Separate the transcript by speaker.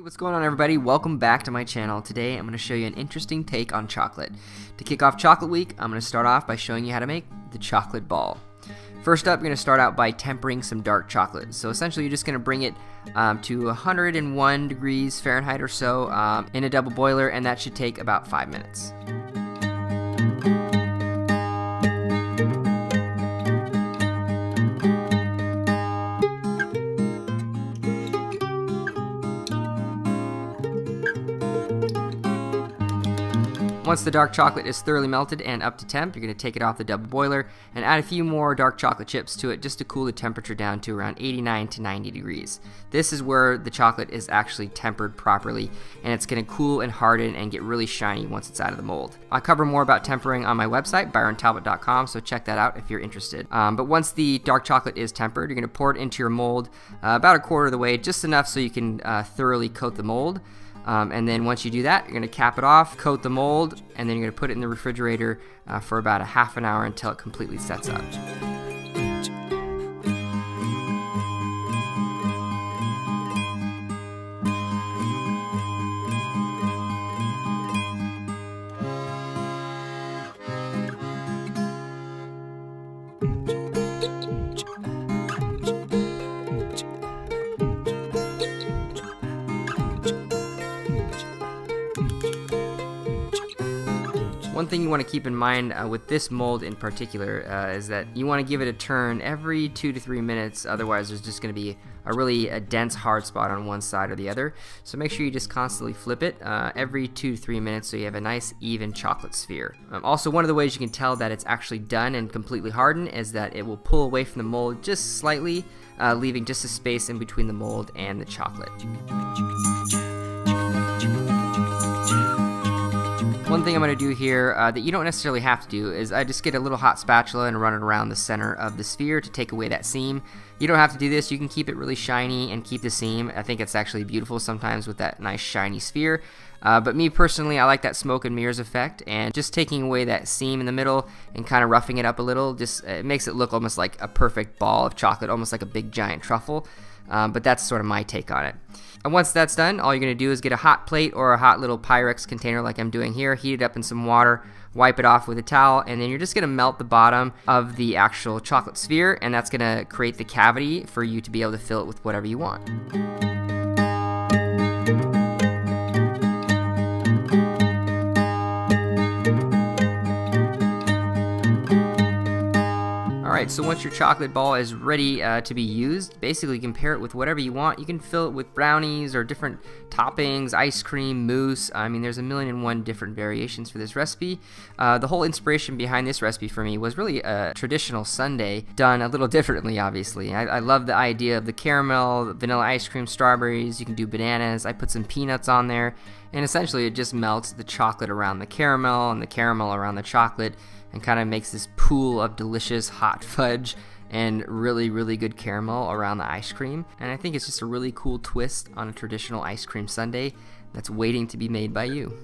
Speaker 1: What's going on, everybody? Welcome back to my channel. Today I'm going to show you an interesting take on chocolate. To kick off chocolate week, I'm going to start off by showing you how to make the chocolate ball. First up, you're going to start out by tempering some dark chocolate. So essentially you're just going to bring it to 101 degrees Fahrenheit or so in a double boiler, and that should take about 5 minutes. Once the dark chocolate is thoroughly melted and up to temp, you're going to take it off the double boiler and add a few more dark chocolate chips to it just to cool the temperature down to around 89 to 90 degrees. This is where the chocolate is actually tempered properly, and it's going to cool and harden and get really shiny once it's out of the mold. I cover more about tempering on my website, byrontalbott.com, so check that out if you're interested. But once the dark chocolate is tempered, you're going to pour it into your mold about a quarter of the way, just enough so you can thoroughly coat the mold. And then once you do that, you're going to cap it off, coat the mold, and then you're going to put it in the refrigerator for about a half an hour until it completely sets up. One thing you want to keep in mind with this mold in particular is that you want to give it a turn every 2 to 3 minutes, otherwise there's just going to be a really dense hard spot on one side or the other. So make sure you just constantly flip it every 2 to 3 minutes so you have a nice even chocolate sphere. Also, one of the ways you can tell that it's actually done and completely hardened is that it will pull away from the mold just slightly, leaving just a space in between the mold and the chocolate. One thing I'm going to do here that you don't necessarily have to do is I just get a little hot spatula and run it around the center of the sphere to take away that seam. You don't have to do this. You can keep it really shiny and keep the seam. I think it's actually beautiful sometimes with that nice shiny sphere. But me personally, I like that smoke and mirrors effect, and just taking away that seam in the middle and kind of roughing it up a little, just it makes it look almost like a perfect ball of chocolate, almost like a big giant truffle. But that's sort of my take on it. And once that's done, all you're going to do is get a hot plate or a hot little Pyrex container like I'm doing here, heat it up in some water, wipe it off with a towel, and then you're just going to melt the bottom of the actual chocolate sphere, and that's going to create the cavity for you to be able to fill it with whatever you want. Alright, so once your chocolate ball is ready to be used, basically you can pair it with whatever you want. You can fill it with brownies or different toppings, ice cream, mousse. I mean, there's 1,000,001 different variations for this recipe. The whole inspiration behind this recipe for me was really a traditional sundae done a little differently, obviously. I love the idea of the caramel, vanilla ice cream, strawberries. You can do bananas. I put some peanuts on there, and essentially it just melts the chocolate around the caramel and the caramel around the chocolate, and kind of makes this pool of delicious hot fudge and really, really good caramel around the ice cream. And I think it's just a really cool twist on a traditional ice cream sundae that's waiting to be made by you.